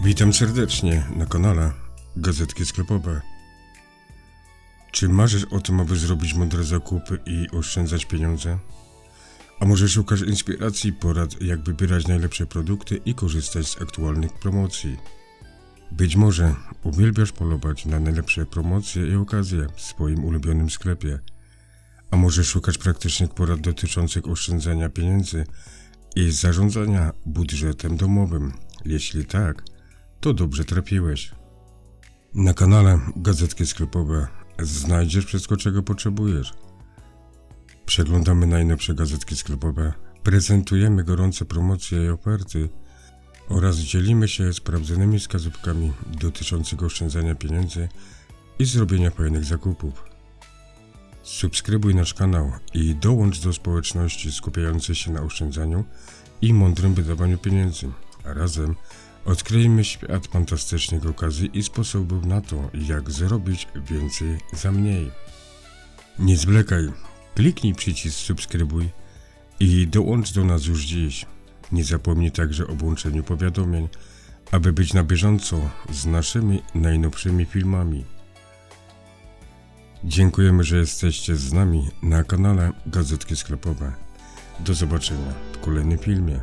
Witam serdecznie na kanale Gazetki Sklepowe. Czy marzysz o tym, aby zrobić mądre zakupy i oszczędzać pieniądze? A może szukasz inspiracji i porad, jak wybierać najlepsze produkty i korzystać z aktualnych promocji? Być może uwielbiasz polować na najlepsze promocje i okazje w swoim ulubionym sklepie. A może szukasz praktycznych porad dotyczących oszczędzania pieniędzy i zarządzania budżetem domowym? Jeśli tak, to dobrze trafiłeś. Na kanale Gazetki Sklepowe znajdziesz wszystko, czego potrzebujesz. Przeglądamy najnowsze gazetki sklepowe, prezentujemy gorące promocje i oferty oraz dzielimy się sprawdzonymi wskazówkami dotyczącymi oszczędzania pieniędzy i zrobienia fajnych zakupów. Subskrybuj nasz kanał i dołącz do społeczności skupiającej się na oszczędzaniu i mądrym wydawaniu pieniędzy. A razem odkryjmy świat fantastycznych okazji i sposobów na to, jak zrobić więcej za mniej. Nie zwlekaj, kliknij przycisk subskrybuj i dołącz do nas już dziś. Nie zapomnij także o włączeniu powiadomień, aby być na bieżąco z naszymi najnowszymi filmami. Dziękujemy, że jesteście z nami na kanale Gazetki Sklepowe. Do zobaczenia w kolejnym filmie.